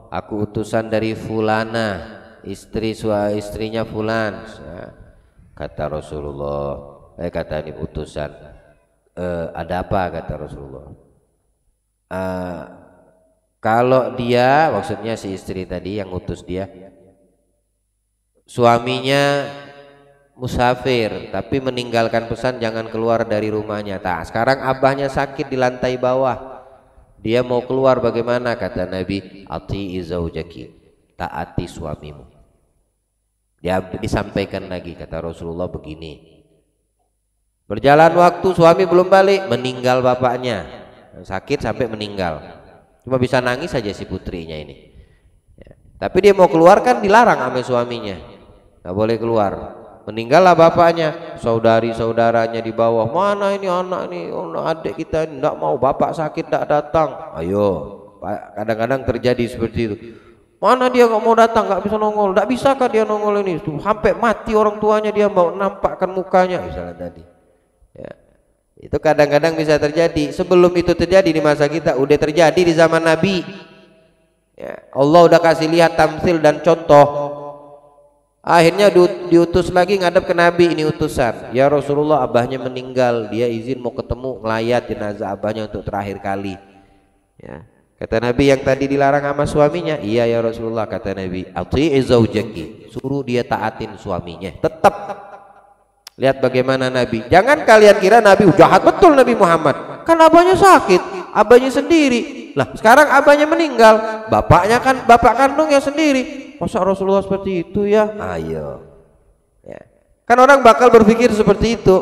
aku utusan dari fulana, istrinya fulan. Kata Rasulullah, kata ini utusan, ada apa? Kata Rasulullah, kalau dia, maksudnya si istri tadi yang utus dia, suaminya musafir tapi meninggalkan pesan jangan keluar dari rumahnya. Sekarang abahnya sakit di lantai bawah, dia mau keluar bagaimana? Kata Nabi, ati'i zaujaki, taati suamimu. Dia disampaikan lagi, kata Rasulullah begini, berjalan waktu suami belum balik, meninggal bapaknya, sakit sampai meninggal, cuma bisa nangis saja si putrinya ini, ya. Tapi dia mau keluar kan dilarang sama suaminya, nggak boleh keluar. Meninggallah bapaknya, saudari-saudaranya di bawah, mana ini anak ini, adik kita ini nggak mau, bapak sakit tidak datang. Ayo, kadang-kadang terjadi seperti itu. Mana dia nggak mau datang, nggak bisa nongol, nggak bisa kan dia nongol ini, sampai mati orang tuanya dia mau nampakkan mukanya misalnya tadi, ya. Itu kadang-kadang bisa terjadi. Sebelum itu terjadi di masa kita, udah terjadi di zaman Nabi, ya. Allah udah kasih lihat tamsil dan contoh. Akhirnya diutus lagi ngadep ke Nabi, ini utusan, ya Rasulullah abahnya meninggal, dia izin mau ketemu ngelayat jenazah abahnya untuk terakhir kali, ya. Kata Nabi, yang tadi dilarang sama suaminya, iya ya Rasulullah. Kata Nabi, ati'i zaujaki, suruh dia taatin suaminya. Tetap lihat bagaimana Nabi. Jangan kalian kira Nabi jahat betul Nabi Muhammad, kan abahnya sakit, abahnya sendiri. Lah sekarang abahnya meninggal, bapaknya kan bapak kandungnya sendiri. Masa Rasulullah seperti itu ya? Ayo, ya. Kan orang bakal berpikir seperti itu,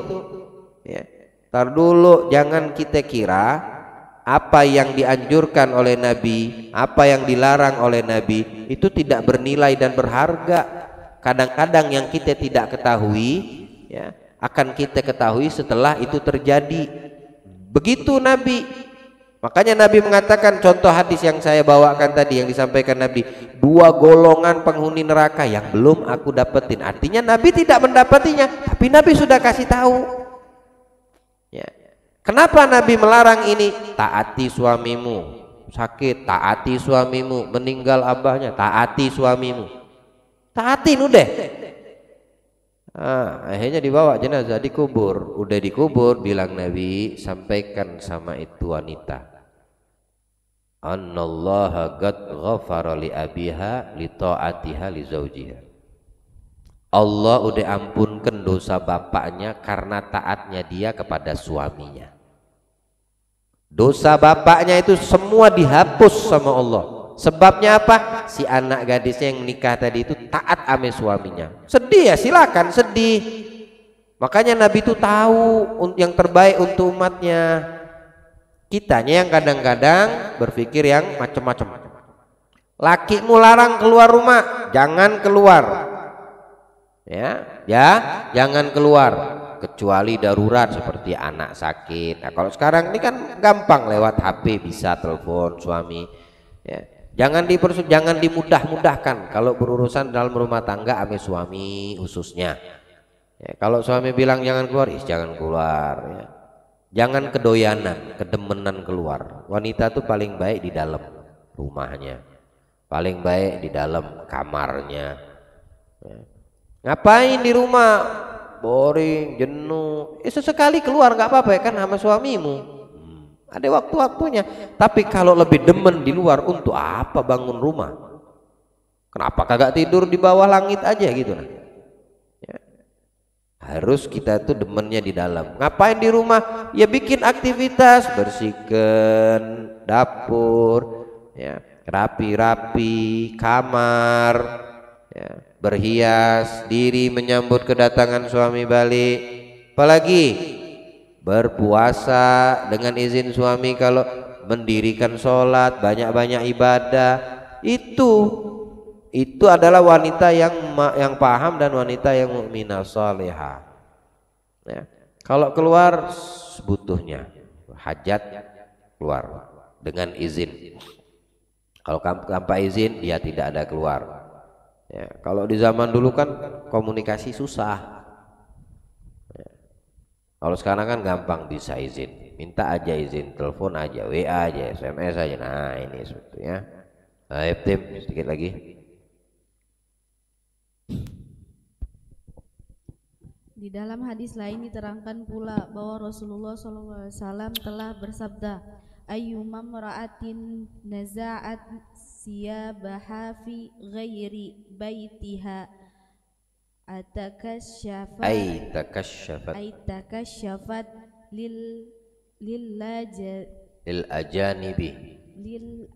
ya. Tar dulu, jangan kita kira apa yang dianjurkan oleh Nabi, apa yang dilarang oleh Nabi itu tidak bernilai dan berharga. Kadang-kadang yang kita tidak ketahui, ya, akan kita ketahui setelah itu terjadi. Begitu Nabi. Makanya Nabi mengatakan, contoh hadis yang saya bawakan tadi yang disampaikan Nabi, 2 golongan penghuni neraka yang belum aku dapetin. Artinya Nabi tidak mendapatinya, tapi Nabi sudah kasih tahu, ya. Kenapa Nabi melarang ini? Taati suamimu, sakit taati suamimu, meninggal abahnya taati suamimu, taatin udah. Akhirnya dibawa jenazah dikubur. Udah dikubur, bilang Nabi, sampaikan sama itu wanita, annallaha qad ghafara li abiha li ta'atiha li zaujiha. Allah udah ampunkan dosa bapaknya karena taatnya dia kepada suaminya. Dosa bapaknya itu semua dihapus sama Allah. Sebabnya apa? Si anak gadisnya yang menikah tadi itu taat sama suaminya. Sedih ya, silakan sedih. Makanya Nabi itu tahu yang terbaik untuk umatnya. Kitanya yang kadang-kadang berpikir yang macam-macam. Lakimu larang keluar rumah, jangan keluar. Ya, jangan keluar kecuali darurat seperti anak sakit. Nah, kalau sekarang ini kan gampang, lewat HP bisa telepon suami, ya. Jangan dimudah-mudahkan kalau berurusan dalam rumah tangga ame suami khususnya. Ya, kalau suami bilang jangan keluar, jangan keluar. Ya. Jangan kedoyanan, kedemenan keluar. Wanita tuh paling baik di dalam rumahnya, paling baik di dalam kamarnya. Ya. Ngapain di rumah? Boring, jenuh. Sesekali keluar nggak apa-apa ya kan sama suamimu. Ada waktu-waktunya. Tapi kalau lebih demen di luar, untuk apa bangun rumah? Kenapa kagak tidur di bawah langit aja gitu nah? Ya. Harus kita tuh demennya di dalam. Ngapain di rumah? Ya bikin aktivitas, bersihkan dapur, ya, rapi-rapi kamar, ya, berhias diri menyambut kedatangan suami balik. Apalagi berpuasa dengan izin suami, kalau mendirikan sholat, banyak-banyak ibadah. Itu adalah wanita yang paham dan wanita yang mukminah salihah. Ya. Kalau keluar butuhnya hajat, keluar dengan izin. Kalau tanpa izin dia tidak ada keluar. Ya. Kalau di zaman dulu kan komunikasi susah. Ya. Kalau sekarang kan gampang, bisa izin, minta aja izin, telepon aja, WA aja, SMS aja. Nah ini sebetulnya. Ayo tim, sedikit lagi. Di dalam hadis lain diterangkan pula bahwa Rasulullah SAW telah bersabda, ayyuma mra'atin naza'at siyabaha fi ghairi baitiha atakasyafat lil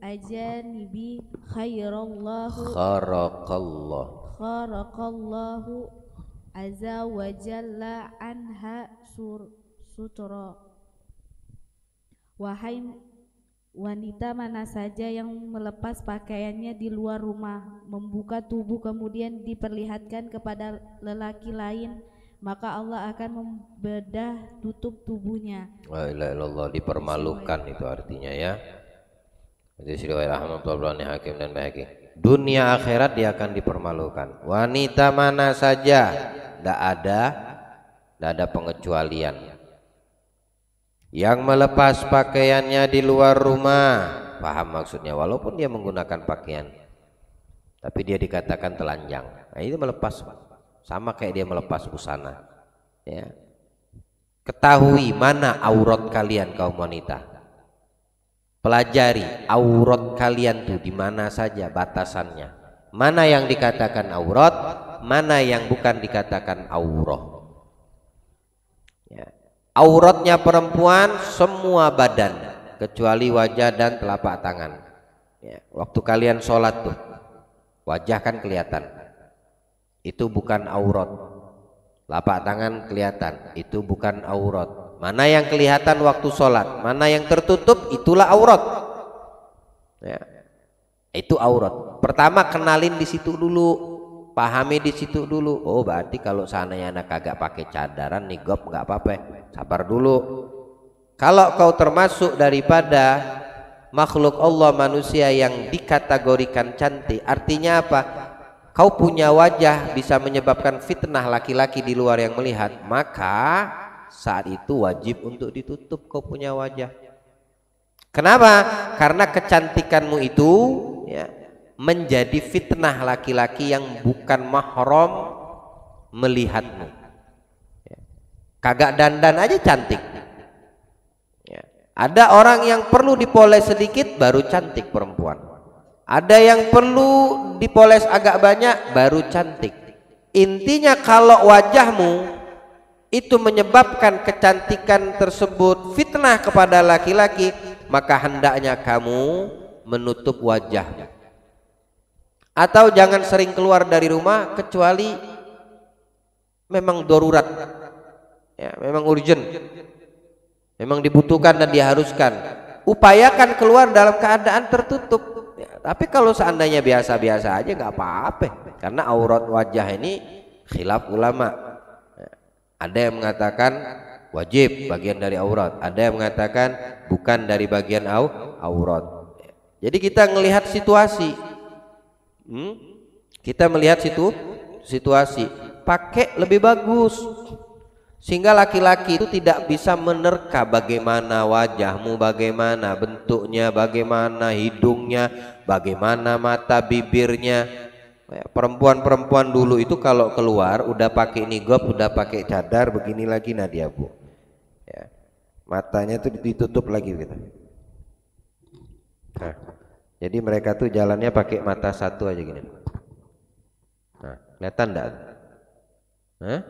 ajanibi kharaqallahu azza wa jalla anha sutra. Wahai wanita mana saja yang melepas pakaiannya di luar rumah, membuka tubuh kemudian diperlihatkan kepada lelaki lain, maka Allah akan membedah tutup tubuhnya. La ilaha illallah, dipermalukan itu artinya ya. Hadis riwayat Ahmad, Tabrani, Hakim dan Baihaqi. Dunia akhirat dia akan dipermalukan. Wanita mana saja, tidak ada pengecualian, yang melepas pakaiannya di luar rumah, paham maksudnya, walaupun dia menggunakan pakaian tapi dia dikatakan telanjang. Nah itu melepas, sama kayak dia melepas busana. Ya. Ketahui mana aurat kalian kaum wanita. Pelajari aurat kalian tuh di mana saja batasannya. Mana yang dikatakan aurat, mana yang bukan dikatakan aurat. Ya. Auratnya perempuan semua badan kecuali wajah dan telapak tangan. Ya. Waktu kalian sholat tuh wajah kan kelihatan, itu bukan aurat. Telapak tangan kelihatan, itu bukan aurat. Mana yang kelihatan waktu sholat, mana yang tertutup, itulah aurat. Ya. Itu aurat. Pertama kenalin di situ dulu, pahami di situ dulu. Oh berarti kalau seandainya anak kagak pakai cadaran, niqab nggak apa-apa, sabar dulu. Kalau kau termasuk daripada makhluk Allah manusia yang dikategorikan cantik, artinya apa? Kau punya wajah bisa menyebabkan fitnah laki-laki di luar yang melihat, maka saat itu wajib untuk ditutup kau punya wajah. Kenapa? Karena kecantikanmu itu ya, menjadi fitnah laki-laki yang bukan mahram melihatmu. Ya. Kagak dandan aja cantik. Ya. Ada orang yang perlu dipoles sedikit baru cantik perempuan. Ada yang perlu dipoles agak banyak baru cantik. Intinya kalau wajahmu itu menyebabkan kecantikan tersebut fitnah kepada laki-laki, maka hendaknya kamu menutup wajahmu. Atau jangan sering keluar dari rumah kecuali memang darurat, ya, memang urgent, memang dibutuhkan dan diharuskan. Upayakan keluar dalam keadaan tertutup. Ya, tapi kalau seandainya biasa-biasa aja nggak apa-apa, karena aurat wajah ini khilaf ulama. Ada yang mengatakan wajib bagian dari aurat, ada yang mengatakan bukan dari bagian aurat. Jadi kita melihat situasi, kita melihat situasi, pakai lebih bagus, sehingga laki-laki itu tidak bisa menerka bagaimana wajahmu, bagaimana bentuknya, bagaimana hidungnya, bagaimana mata bibirnya. Perempuan-perempuan dulu itu kalau keluar udah pakai niqab, udah pakai cadar begini lagi, Nadia Bu, ya, matanya tuh ditutup lagi gitu. Nah, jadi mereka tuh jalannya pakai mata satu aja gini. Nah, kelihatan enggak? Hah?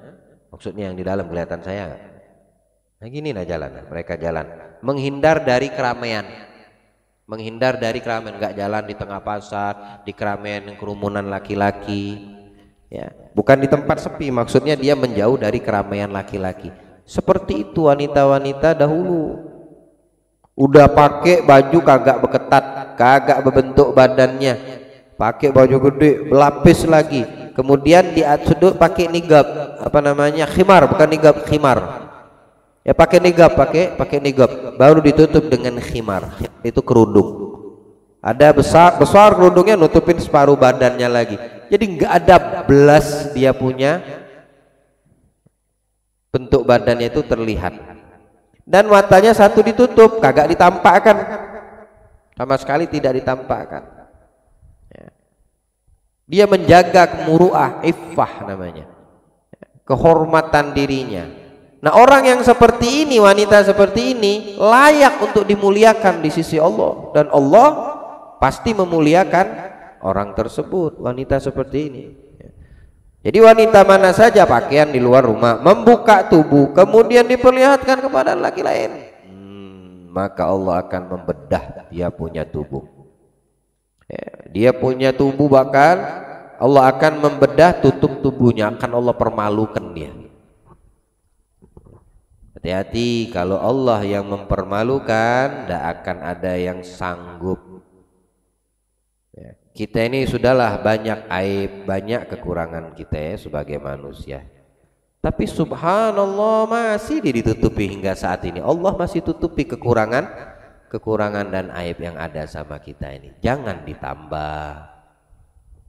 Maksudnya yang di dalam kelihatan saya enggak? Nah, gini nah jalan. Mereka jalan menghindar dari keramaian. Menghindar dari keramaian, enggak jalan di tengah pasar, di keramaian yang kerumunan laki-laki. Ya, bukan di tempat sepi, maksudnya dia menjauh dari keramaian laki-laki. Seperti itu wanita-wanita dahulu. Udah pakai baju kagak beketat, kagak berbentuk badannya, pakai baju gede, berlapis lagi, kemudian di sudut pakai niqab, apa namanya, khimar, bukan niqab, khimar. Ya pakai niqab, pakai niqab, baru ditutup dengan khimar. Itu kerudung. Ada besar kerudungnya nutupin separuh badannya lagi. Jadi nggak ada belas dia punya, bentuk badannya itu terlihat. Dan matanya satu ditutup, kagak ditampakkan, sama sekali tidak ditampakkan. Ya. Dia menjaga kemuruah, iffah namanya, kehormatan dirinya. Nah, orang yang seperti ini, wanita seperti ini layak untuk dimuliakan di sisi Allah, dan Allah pasti memuliakan orang tersebut, wanita seperti ini. Jadi wanita mana saja pakaian di luar rumah membuka tubuh kemudian diperlihatkan kepada laki lain, maka Allah akan membedah dia punya tubuh. Ya, dia punya tubuh, bahkan Allah akan membedah tutup tubuhnya, akan Allah permalukan dia. Hati-hati, kalau Allah yang mempermalukan, tidak akan ada yang sanggup. Ya, kita ini sudahlah banyak aib, banyak kekurangan kita ya sebagai manusia. Tapi subhanallah masih ditutupi hingga saat ini. Allah masih tutupi kekurangan dan aib yang ada sama kita ini. Jangan ditambah.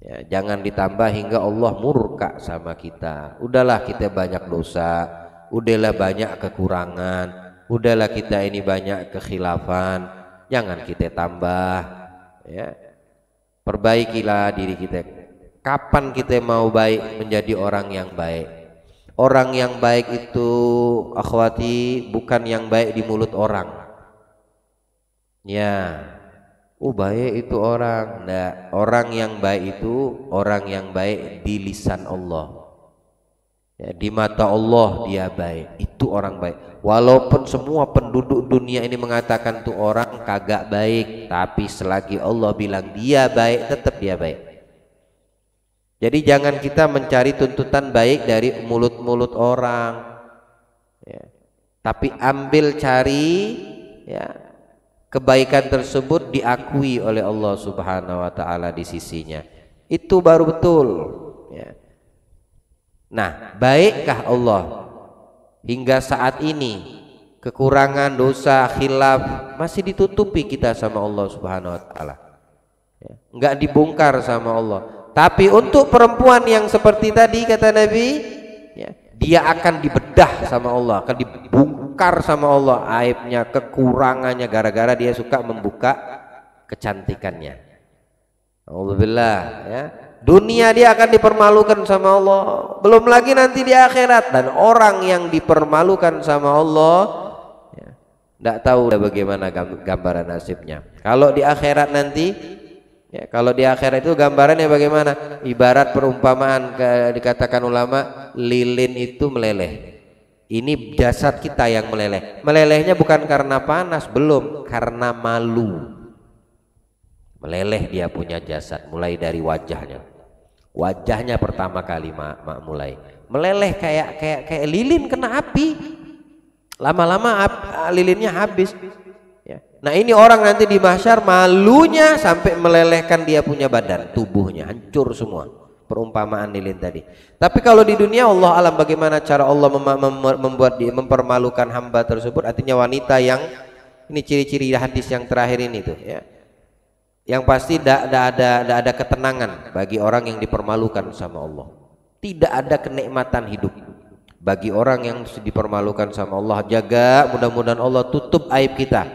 Ya, jangan ditambah hingga Allah murka sama kita. Udahlah kita banyak dosa, udahlah banyak kekurangan, udahlah kita ini banyak kekhilafan. Jangan kita tambah. Ya. Perbaikilah diri kita. Kapan kita mau baik, menjadi orang yang baik? Orang yang baik itu, akhwati, bukan yang baik di mulut orang. Ya, baik itu orang. Nah, orang yang baik itu orang yang baik di lisan Allah. Ya, di mata Allah dia baik. Itu orang baik. Walaupun semua penduduk dunia ini mengatakan tuh orang kagak baik, tapi selagi Allah bilang dia baik, tetap dia baik. Jadi jangan kita mencari tuntutan baik dari mulut-mulut orang, ya. Tapi ambil cari ya, kebaikan tersebut diakui oleh Allah Subhanahu wa taala di sisinya. Itu baru betul, ya. Nah, baikkah Allah hingga saat ini? Kekurangan, dosa, khilaf masih ditutupi kita sama Allah Subhanahu wa taala, ya, enggak dibongkar sama Allah. Tapi untuk perempuan yang seperti tadi kata Nabi, ya, dia akan dibedah sama Allah, akan dibongkar sama Allah aibnya, kekurangannya, gara-gara dia suka membuka kecantikannya. Alhamdulillah, ya. Dunia dia akan dipermalukan sama Allah, belum lagi nanti di akhirat. Dan orang yang dipermalukan sama Allah, ya, tidak tahu bagaimana gambaran nasibnya. Kalau di akhirat nanti, ya, kalau di akhirat itu gambarannya bagaimana? Ibarat perumpamaan dikatakan ulama, lilin itu meleleh. Ini jasad kita yang meleleh. Melelehnya bukan karena panas, belum, karena malu. Meleleh dia punya jasad, mulai dari wajahnya. Wajahnya pertama kali mulai meleleh kayak lilin kena api. Lama-lama lilinnya habis. Ya. Nah, ini orang nanti di mahsyar malunya sampai melelehkan dia punya badan, tubuhnya hancur semua. Perumpamaan lilin tadi. Tapi kalau di dunia, Allah alam bagaimana cara Allah membuat dia mempermalukan hamba tersebut. Artinya wanita yang ini ciri-ciri hadis yang terakhir ini tuh, ya. Yang pasti tidak ada ketenangan bagi orang yang dipermalukan sama Allah. Tidak ada kenikmatan hidup bagi orang yang dipermalukan sama Allah. Jaga, mudah-mudahan Allah tutup aib kita.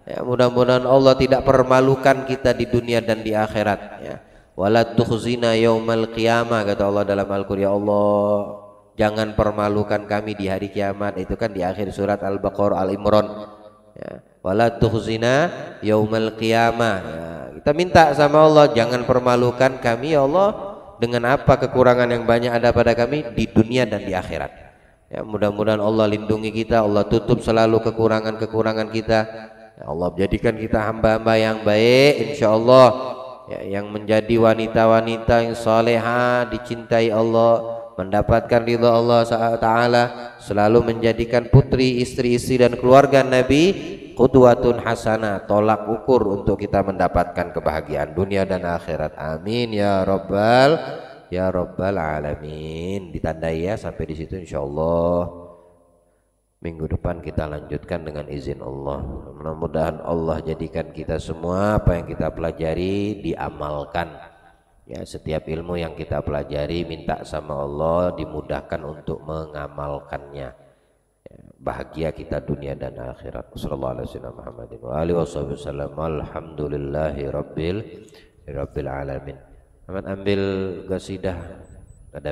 Ya, mudah-mudahan Allah tidak permalukan kita di dunia dan di akhirat. Ya. Wala tukhzina yaumal qiyamah, kata Allah dalam Al-Qur'an. Ya Allah, jangan permalukan kami di hari kiamat. Itu kan di akhir surat Al-Baqarah, Al-Imran. Ya. Wala tukhzina yaumal qiyamah. Ya. Kita minta sama Allah, jangan permalukan kami ya Allah dengan apa kekurangan yang banyak ada pada kami di dunia dan di akhirat. Ya, mudah-mudahan Allah lindungi kita, Allah tutup selalu kekurangan-kekurangan kita. Ya Allah, jadikan kita hamba-hamba yang baik insyaallah, ya, yang menjadi wanita-wanita yang salehah, dicintai Allah, mendapatkan ridha Allah Ta'ala, selalu menjadikan putri, istri-istri dan keluarga Nabi qudwatun hasanah, tolak ukur untuk kita mendapatkan kebahagiaan dunia dan akhirat. Amin ya rabbal alamin. Ditandai ya sampai di situ insyaallah. Minggu depan kita lanjutkan dengan izin Allah. Mudah-mudahan Allah jadikan kita semua apa yang kita pelajari diamalkan. Ya, setiap ilmu yang kita pelajari minta sama Allah dimudahkan untuk mengamalkannya. Ya, bahagia kita dunia dan akhirat. Wassallallahu alaihi wasallam. Alhamdulillahi rabbil alamin. Aman ambil qasidah ada